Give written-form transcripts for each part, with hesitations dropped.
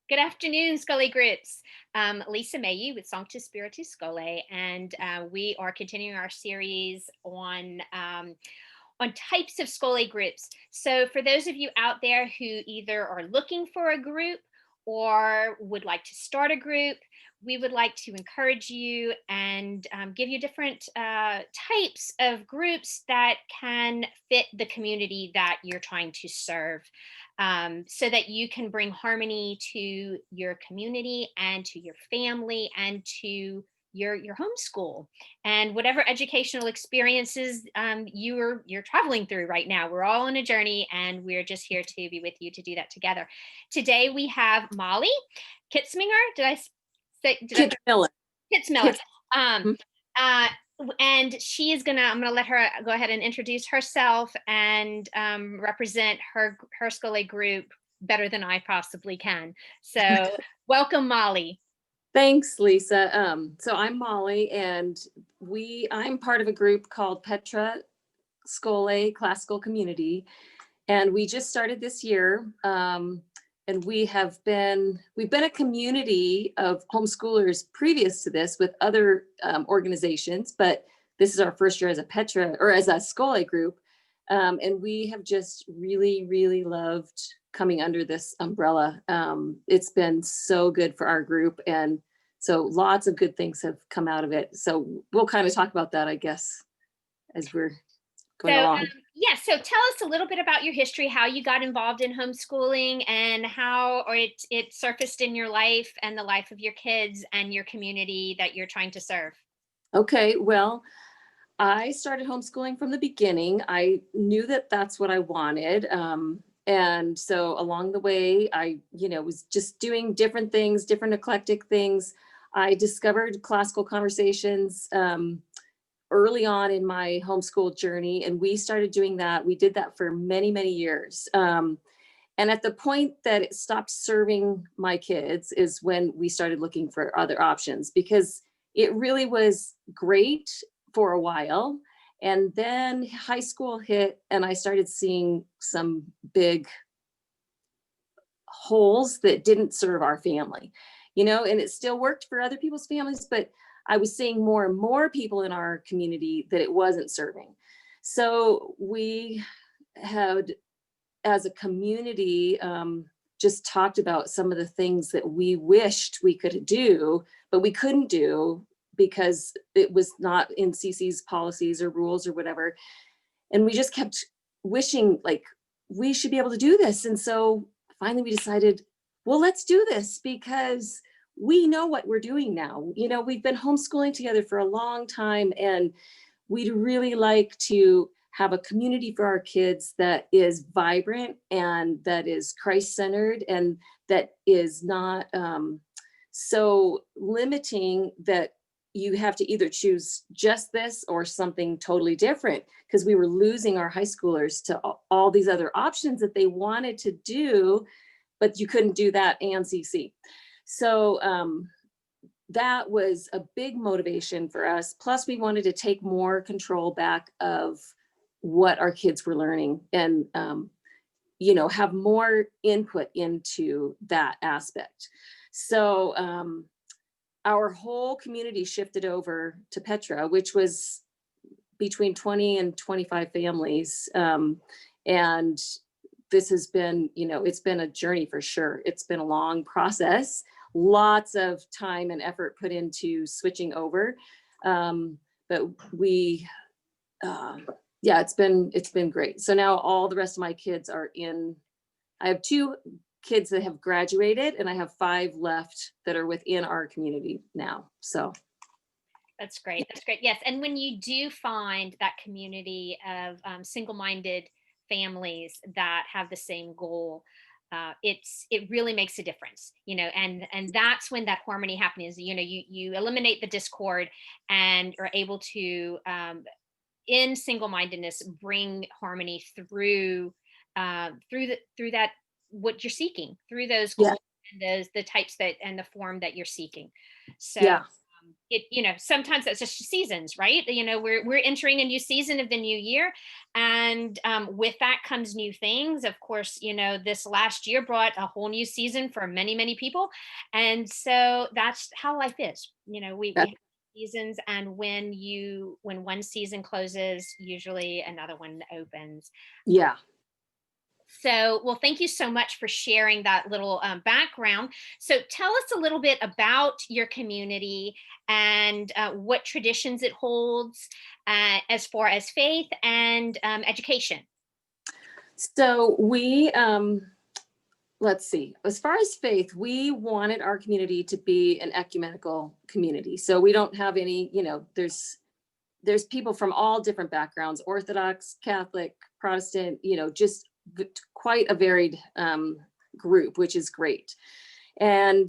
Good afternoon, Scholé Groups. Lisa Mayeux with Sanctus Spiritus Scholé, and we are continuing our series on types of Scholé groups. So, for those of you out there who either are looking for a group or would like to start a group, we would like to encourage you and give you different types of groups that can fit the community that you're trying to serve, so that you can bring harmony to your community and to your family and to your homeschool and whatever educational experiences you're traveling through right now. We're all on a journey, and we're just here to be with you to do that together. Today we have Molly Kitsminger. Did I say? Did I? Kitsmiller. Kitsmiller. Kits. Um, Mhm. uh, and she is gonna. I'm gonna let her go ahead and introduce herself and represent her Scholé group better than I possibly can. So, welcome, Molly. Thanks, Lisa. So I'm Molly, and I'm part of a group called Petra Scholé Classical Community, and we just started this year. And we've been a community of homeschoolers previous to this with other organizations, but this is our first year as a Petra or as a Scholé group. And we have just really, really loved coming under this umbrella. It's been so good for our group. And so lots of good things have come out of it. So we'll kind of talk about that, I guess, as we're So, going along. yeah, so tell us a little bit about your history, how you got involved in homeschooling, and how or it surfaced in your life and the life of your kids and your community that you're trying to serve. Okay, well, I started homeschooling from the beginning. I knew that that's what I wanted. And so along the way, was just doing different things, different eclectic things. I discovered classical conversations early on in my homeschool journey, and we started doing that. We did that for many, many years. And at the point that it stopped serving my kids is when we started looking for other options because it really was great for a while. And then high school hit, and I started seeing some big holes that didn't serve our family, and it still worked for other people's families, but I was seeing more and more people in our community that it wasn't serving. So we had, as a community, just talked about some of the things that we wished we could do, but we couldn't do because it was not in CC's policies or rules or whatever. And we just kept wishing like we should be able to do this. And so finally we decided, well, let's do this because we know what we're doing now. We've been homeschooling together for a long time, and we'd really like to have a community for our kids that is vibrant and that is Christ-centered and that is not so limiting that you have to either choose just this or something totally different, because we were losing our high schoolers to all these other options that they wanted to do, but you couldn't do that and CC. So that was a big motivation for us. Plus, we wanted to take more control back of what our kids were learning and, have more input into that aspect. So our whole community shifted over to Petra, which was between 20 and 25 families. And this has been, it's been a journey for sure. It's been a long process, lots of time and effort put into switching over. But yeah, it's been great. So now all the rest of my kids are in. I have 2 kids that have graduated, and I have 5 left that are within our community now. So That's great. That's great. Yes, and when you do find that community of single-minded families that have the same goal, it really makes a difference, and that's when that harmony happens. You eliminate the discord and are able to, in single-mindedness, bring harmony through that what you're seeking through those yeah, goals and those the types that and the form that you're seeking. So yeah. Sometimes that's just seasons, right? We're entering a new season of the new year, and with that comes new things. Of course, this last year brought a whole new season for many, many people, and so that's how life is. We That- have seasons, and when one season closes, usually another one opens. yeah. So, well, thank you so much for sharing that little background. So, tell us a little bit about your community and what traditions it holds as far as faith and education. So let's see, as far as faith, we wanted our community to be an ecumenical community. So we don't have any, there's people from all different backgrounds, Orthodox, Catholic, Protestant, just quite a varied group, which is great. And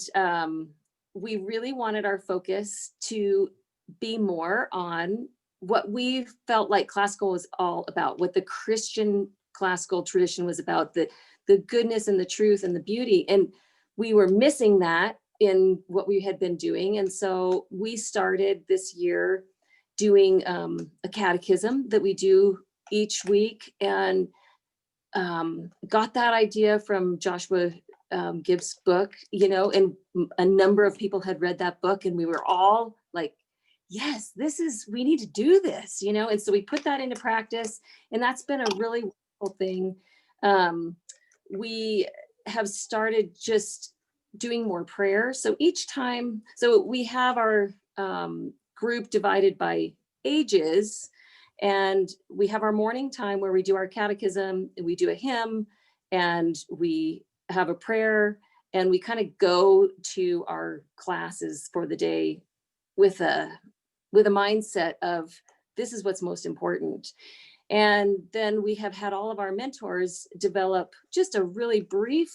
we really wanted our focus to be more on what we felt like classical was all about, what the Christian classical tradition was about, the goodness and the truth and the beauty. And we were missing that in what we had been doing. And so we started this year doing a catechism that we do each week, and got that idea from Joshua Gibbs' book, and a number of people had read that book, and we were all like, yes, we need to do this, and so we put that into practice, and that's been a really wonderful thing. We have started just doing more prayer. So each time, so we have our group divided by ages, and we have our morning time where we do our catechism, we do a hymn, and we have a prayer, and we kind of go to our classes for the day with a mindset of this is what's most important. And then we have had all of our mentors develop just a really brief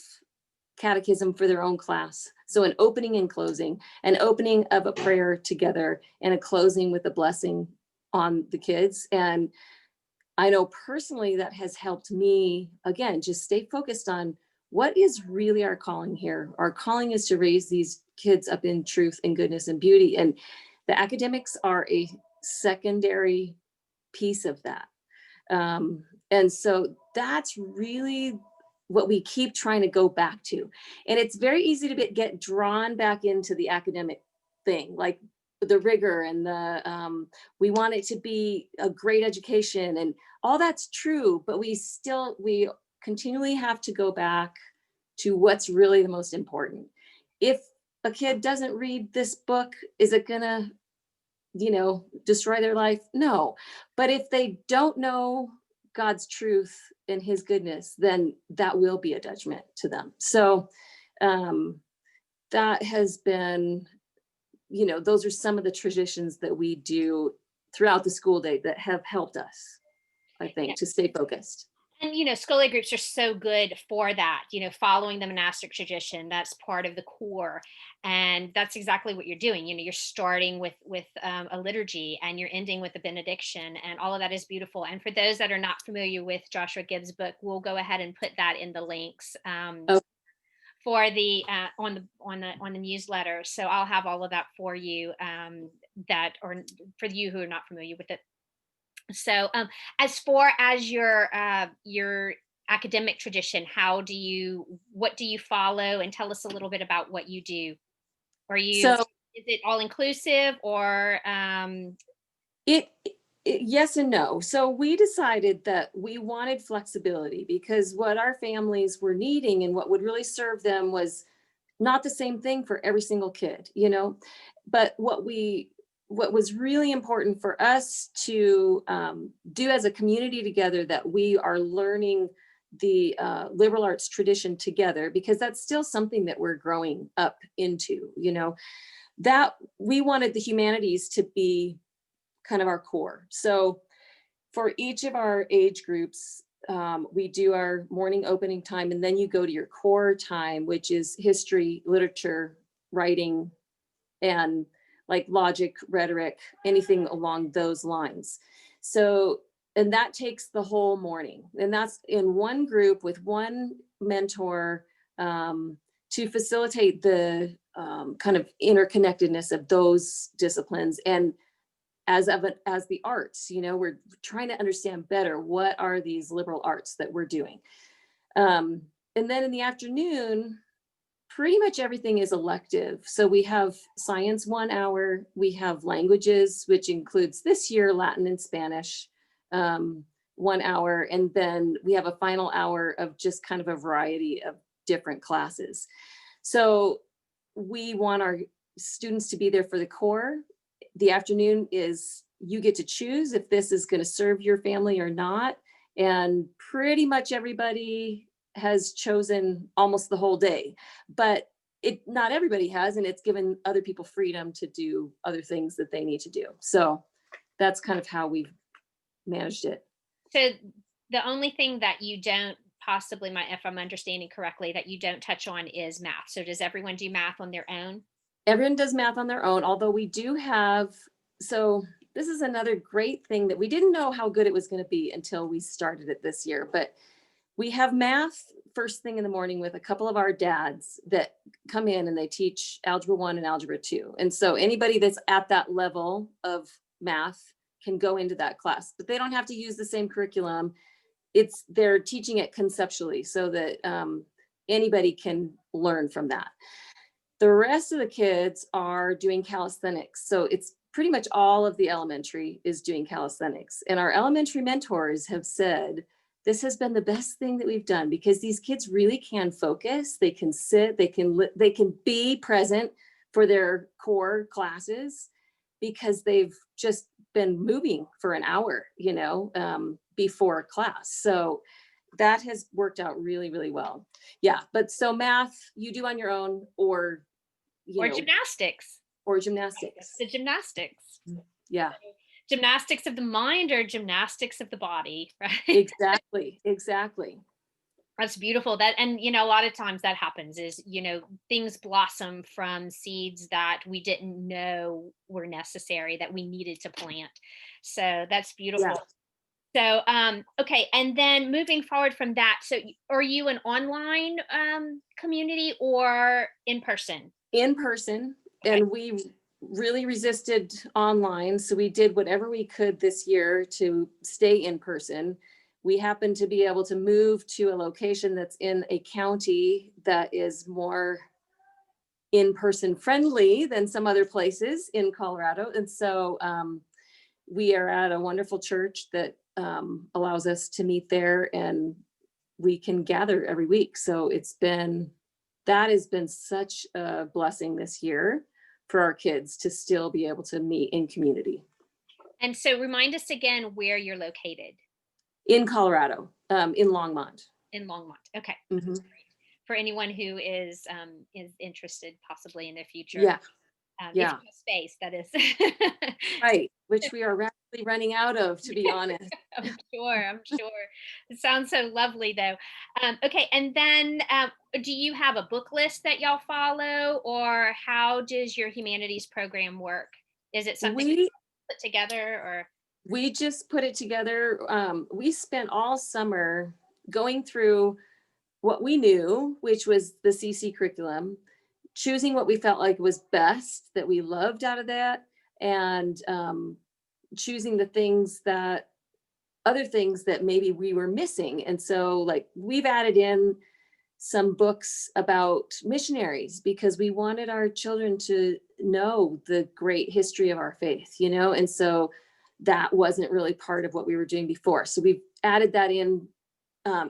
catechism for their own class. So an opening and closing, an opening of a prayer together, and a closing with a blessing on the kids. And I know personally that has helped me, again, just stay focused on what is really our calling here. Our calling is to raise these kids up in truth and goodness and beauty. And the academics are a secondary piece of that. And so that's really what we keep trying to go back to. And it's very easy to get drawn back into the academic thing, like the rigor and we want it to be a great education, and all that's true, but we continually have to go back to what's really the most important. If a kid doesn't read this book, is it gonna, destroy their life? No. But if they don't know God's truth and his goodness, then that will be a judgment to them. So that has been, those are some of the traditions that we do throughout the school day that have helped us, I think, to stay focused. And Scholé groups are so good for that, following the monastic tradition. That's part of the core. And that's exactly what you're doing. You're starting with a liturgy, and you're ending with a benediction, and all of that is beautiful. And for those that are not familiar with Joshua Gibbs' book, we'll go ahead and put that in the links Oh, for the on the newsletter. So I'll have all of that for you, or for you who are not familiar with it. So, as far as your academic tradition, what do you follow, and tell us a little bit about what you do? so Is it all inclusive, or it, yes and no. So we decided that we wanted flexibility, because what our families were needing and what would really serve them was not the same thing for every single kid, but what was really important for us to do as a community together, that we are learning the liberal arts tradition together, because that's still something that we're growing up into, that we wanted the humanities to be kind of our core. So for each of our age groups, we do our morning opening time, and then you go to your core time, which is history, literature, writing, and like logic, rhetoric, anything along those lines. So, and that takes the whole morning. And that's in one group with one mentor to facilitate the kind of interconnectedness of those disciplines. And as the arts, we're trying to understand better what are these liberal arts that we're doing. And then in the afternoon, pretty much everything is elective. So we have science 1 hour, we have languages, which includes this year Latin and Spanish, 1 hour, and then we have a final hour of just kind of a variety of different classes. So we want our students to be there for the core. The afternoon is, you get to choose if this is going to serve your family or not. And pretty much everybody has chosen almost the whole day, but not everybody has, and it's given other people freedom to do other things that they need to do. So that's kind of how we've managed it. So the only thing that you don't possibly, if I'm understanding correctly, that you don't touch on is math. So does everyone do math on their own? Everyone does math on their own, although we do have, so this is another great thing that we didn't know how good it was going to be until we started it this year, but we have math first thing in the morning with a couple of our dads that come in and they teach Algebra 1 and Algebra 2. And so anybody that's at that level of math can go into that class, but they don't have to use the same curriculum. They're teaching it conceptually so that anybody can learn from that. The rest of the kids are doing calisthenics. So it's pretty much all of the elementary is doing calisthenics. And our elementary mentors have said, this has been the best thing that we've done because these kids really can focus. They can sit, they can be present for their core classes because they've just been moving for an hour, before class. So that has worked out really, really well. Yeah. But so math you do on your own or gymnastics. Or gymnastics. The gymnastics. Yeah. Gymnastics of the mind or gymnastics of the body, right? Exactly. That's beautiful. And a lot of times that happens is, things blossom from seeds that we didn't know were necessary, that we needed to plant. So that's beautiful. Yeah. So, okay. And then moving forward from that, so are you an online community or in person? In person. Okay. And we really resisted online. So we did whatever we could this year to stay in person. We happen to be able to move to a location that's in a county that is more in-person friendly than some other places in Colorado. And so we are at a wonderful church that allows us to meet there and we can gather every week. So that has been such a blessing this year for our kids to still be able to meet in community. And so remind us again where you're located. In Colorado, in Longmont. In Longmont, okay. Mm-hmm. For anyone who is interested possibly in the future. Yeah. If you have space, that is. Right, which we are rapidly running out of, to be honest. I'm sure. It sounds so lovely though. Okay, and then do you have a book list that y'all follow, or how does your humanities program work? Is it something you put together, or? We just put it together. We spent all summer going through what we knew, which was the CC curriculum, choosing what we felt like was best, that we loved out of that, and choosing other things that maybe we were missing. And so we've added in some books about missionaries because we wanted our children to know the great history of our faith, and so that wasn't really part of what we were doing before. So we've added that in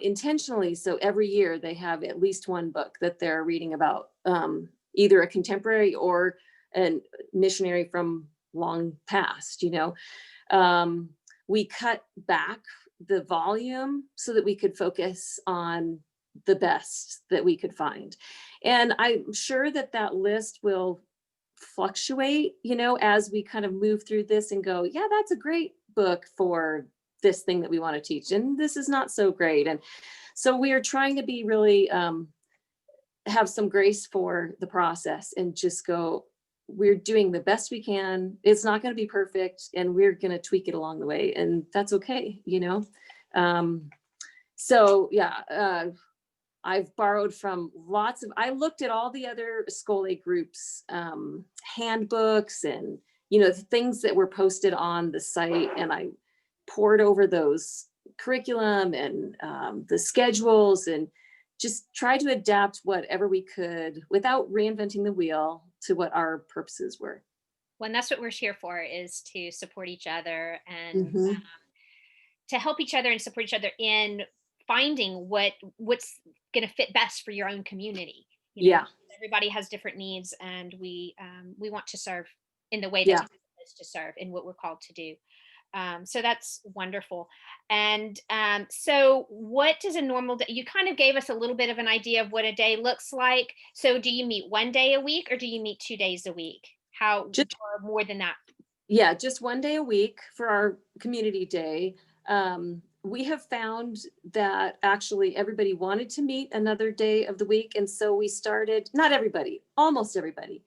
intentionally. So every year they have at least one book that they're reading about, either a contemporary or a missionary from long past, we cut back the volume so that we could focus on the best that we could find. And I'm sure that list will fluctuate, as we kind of move through this and go, yeah, that's a great book for this thing that we want to teach. And this is not so great. And so we are trying to be really, have some grace for the process and just go, we're doing the best we can. It's not going to be perfect and we're going to tweak it along the way. And that's okay. So yeah, I've borrowed from I looked at all the other Scholé groups, handbooks and, the things that were posted on the site. And I poured over those curriculum and the schedules and just tried to adapt whatever we could without reinventing the wheel to what our purposes were. Well, and that's what we're here for, is to support each other and Mhm. to help each other and support each other in finding what's going to fit best for your own community. Yeah. Everybody has different needs, and we want to serve in the way that's Yeah. to serve in what we're called to do. So that's wonderful. And so what does a normal day? You kind of gave us a little bit of an idea of what a day looks like. So do you meet one day a week, or do you meet 2 days a week? How, Just or more than that? Yeah, just one day a week for our community day. We have found that actually everybody wanted to meet another day of the week. And so we started, not everybody, almost everybody.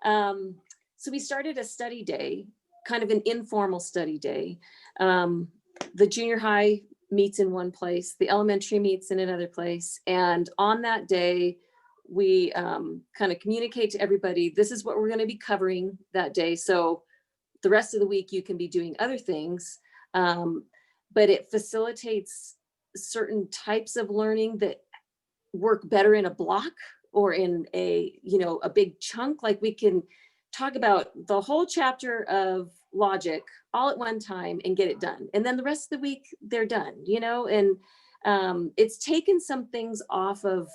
So we started a study day, kind of an informal study day. The junior high meets in one place, the elementary meets in another place. And on that day, we kind of communicate to everybody, this is what we're going to be covering that day. So the rest of the week you can be doing other things, but it facilitates certain types of learning that work better in a block or in a big chunk. Like we can talk about the whole chapter of logic all at one time and get it done, and then the rest of the week they're done, and it's taken some things off of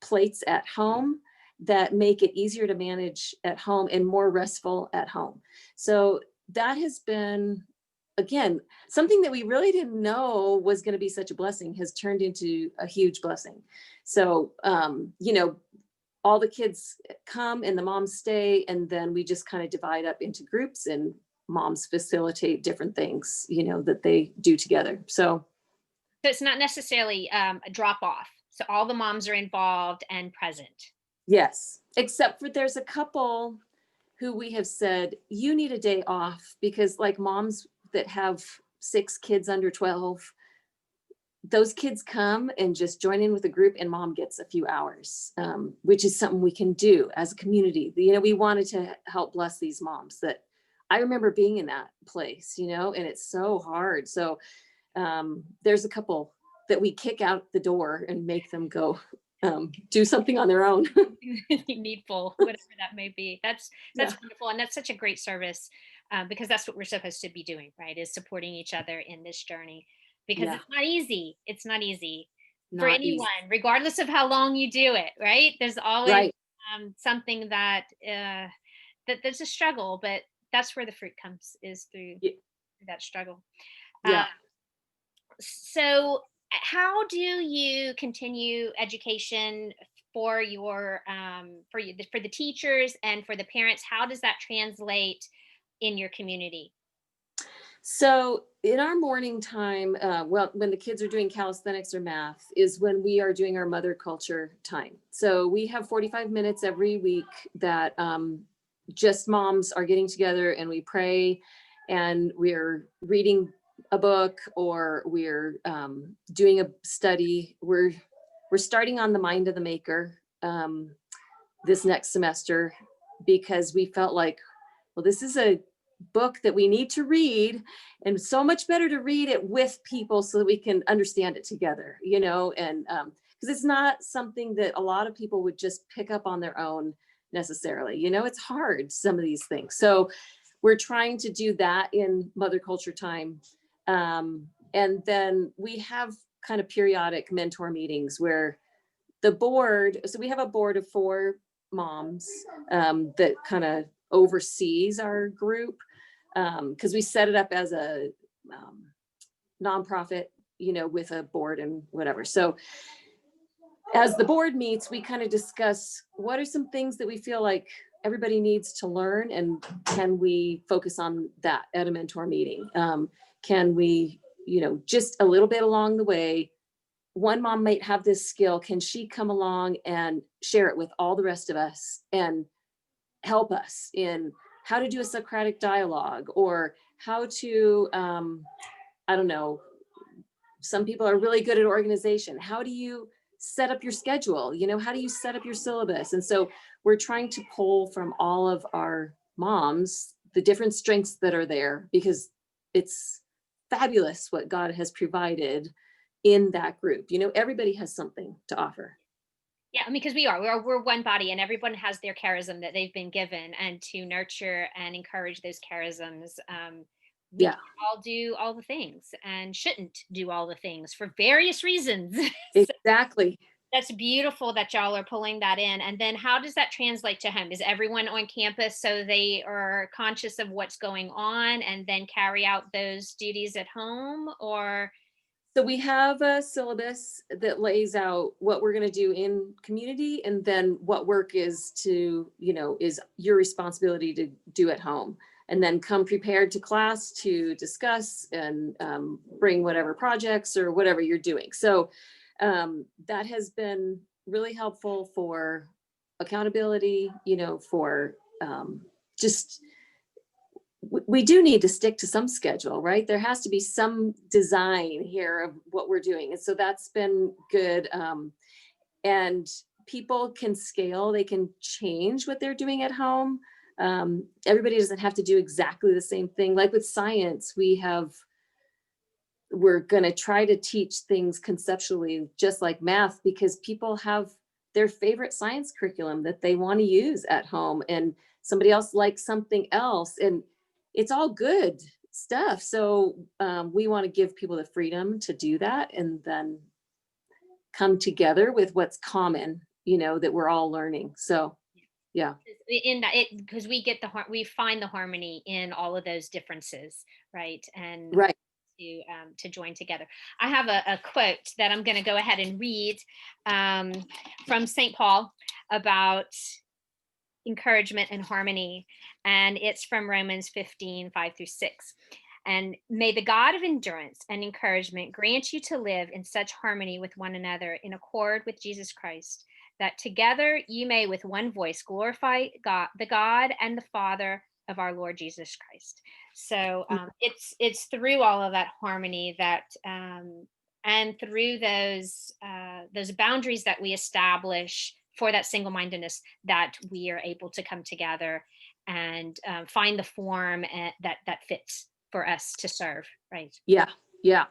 plates at home that make it easier to manage at home and more restful at home. So that has been, again, something that we really didn't know was going to be such a blessing has turned into a huge blessing. So, all the kids come and the moms stay, and then we just kind of divide up into groups and moms facilitate different things, that they do together. So It's not necessarily a drop off. So all the moms are involved and present. yes, except for there's a couple who we have said, you need a day off, because like moms that have 6 kids under 12, those kids come and just join in with the group and mom gets a few hours, which is something we can do as a community. We wanted to help bless these moms that I remember being in that place, and it's so hard. So there's a couple that we kick out the door and make them go do something on their own. Needful, whatever that may be. That's Yeah. wonderful, and that's such a great service, because that's what we're supposed to be doing, right? Is supporting each other in this journey, because Yeah, it's not easy. It's not easy for not easy. anyone, regardless of how long you do it. Right? There's always Right. something that there's a struggle, but that's where the fruit comes, is through Ye- that struggle. Uh, Yeah. so how do you continue education for your for the teachers and for the parents? How does that translate in your community? So in our morning time, well, when the kids are doing calisthenics or math, is when we are doing our mother culture time. So we have 45 minutes every week that just moms are getting together and we pray and we're reading a book or we're doing a study. We're starting on the mind of the maker this next semester because we felt like, well, this is a book that we need to read, and so much better to read it with people so that we can understand it together, and because it's not something that a lot of people would just pick up on their own necessarily. It's hard, some of these things. So we're trying to do that in mother culture time. And then we have kind of periodic mentor meetings where the board, so we have a board of 4 moms that kind of oversees our group, because we set it up as a nonprofit, with a board and whatever. So as the board meets, we kind of discuss what are some things that we feel like everybody needs to learn, and can we focus on that at a mentor meeting? Can we, just a little bit along the way, one mom might have this skill. Can she come along and share it with all the rest of us and help us in how to do a Socratic dialogue, or how to, I don't know, some people are really good at organization. How do you set up your schedule? You know, how do you set up your syllabus? And so we're trying to pull from all of our moms the different strengths that are there, because it's fabulous what God has provided in that group. You know, everybody has something to offer. Yeah, I mean, because we're one body, and everyone has their charism that they've been given, and to nurture and encourage those charisms, we Yeah, can't all do all the things and shouldn't do all the things for various reasons. So exactly. that's beautiful that y'all are pulling that in. And then how does that translate to home? Is everyone on campus so they are conscious of what's going on and then carry out those duties at home? Or So we have a syllabus that lays out what we're going to do in community, and then what work is to, you know, is your responsibility to do at home. And then come prepared to class to discuss and bring whatever projects or whatever you're doing. So that has been really helpful for accountability, you know, for just we do need to stick to some schedule, right? There has to be some design here of what we're doing. And so that's been good. And people can scale, they can change what they're doing at home. Everybody doesn't have to do exactly the same thing. Like with science, we're going to try to teach things conceptually, just like math, because people have their favorite science curriculum that they want to use at home, and somebody else likes something else. And it's all good stuff. So we want to give people the freedom to do that, and then come together with what's common, you know, that we're all learning. So yeah. in that, it because we find the harmony in all of those differences, right? And Right. to join together. I have a quote that I'm going to go ahead and read um, from St. Paul about encouragement and harmony. And it's from Romans 15:5-6. And may the God of endurance and encouragement grant you to live in such harmony with one another in accord with Jesus Christ, that together you may with one voice glorify God, the God and the Father of our Lord Jesus Christ. So it's through all of that harmony that and through those boundaries that we establish for that single-mindedness, that we are able to come together and find the form that fits for us to serve, right? Yeah. Yeah.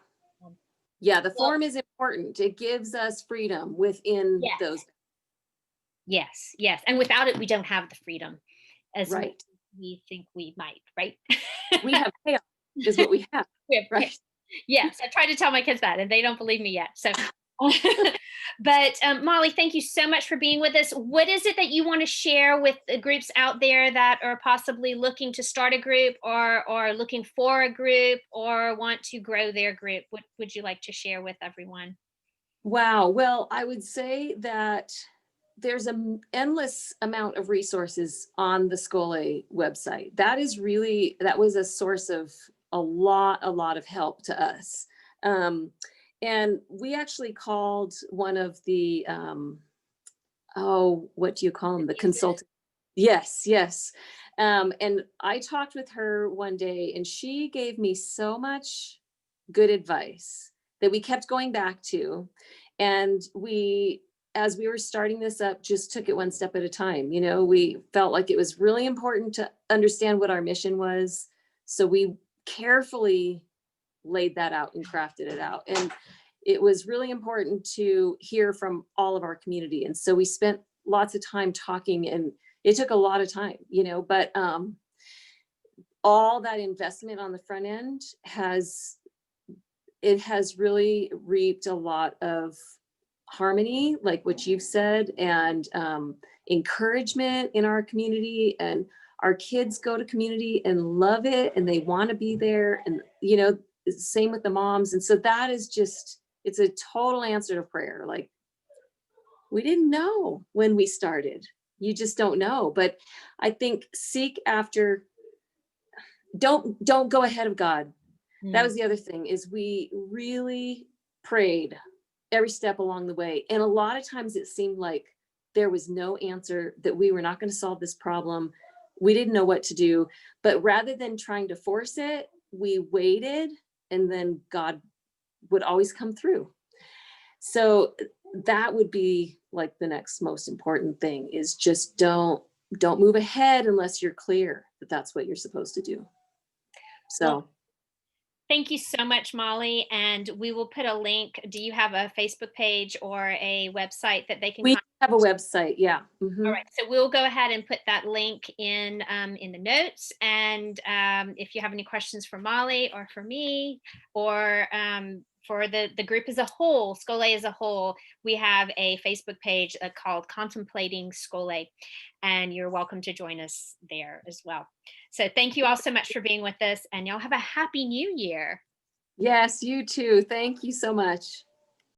Um, Yeah. The well, form is important. It gives us freedom within yes, those. yes, yes. And without it, we don't have the freedom as much Right. as we think we might, right? We have chaos is what we have. We have Right. Yes, I try to tell my kids that, and they don't believe me yet. So, but Molly, thank you so much for being with us. What is it that you want to share with the groups out there that are possibly looking to start a group, or looking for a group, or want to grow their group? What would you like to share with everyone? Wow. Well, I would say that there's an endless amount of resources on the Scholé website. That was a source of a lot of help to us. Um, and we actually called one of the, what do you call them? The consultant. Yes, yes. And I talked with her one day, and she gave me so much good advice that we kept going back to. And as we were starting this up, just took it one step at a time. You know, we felt like it was really important to understand what our mission was. So we carefully laid that out and crafted it out. And it was really important to hear from all of our community. And so we spent lots of time talking, and it took a lot of time, you know, but all that investment on the front end has really reaped a lot of harmony, like what you've said, and encouragement in our community. And our kids go to community and love it, and they want to be there. And, you know, same with the moms. And so that is just, it's a total answer to prayer. Like, we didn't know when we started. You just don't know. But I think don't go ahead of God. That was the other thing, is we really prayed every step along the way. And a lot of times it seemed like there was no answer, that we were not going to solve this problem. We didn't know what to do. But rather than trying to force it, we waited, and then God would always come through. So that would be like the next most important thing, is just don't move ahead unless you're clear that that's what you're supposed to do. Well, So thank you so much, Molly. And we will put a link. Do you have a Facebook page or a website that they can we contact? have a website. Yeah. All Hmm. right, so we'll go ahead and put that link in the notes. And if you have any questions for Molly or for me, or for the group as a whole, Scholé as a whole, we have a Facebook page called Contemplating Scholé, and you're welcome to join us there as well. So thank you all so much for being with us, and y'all have a happy new year. Yes, you too. Thank you so much.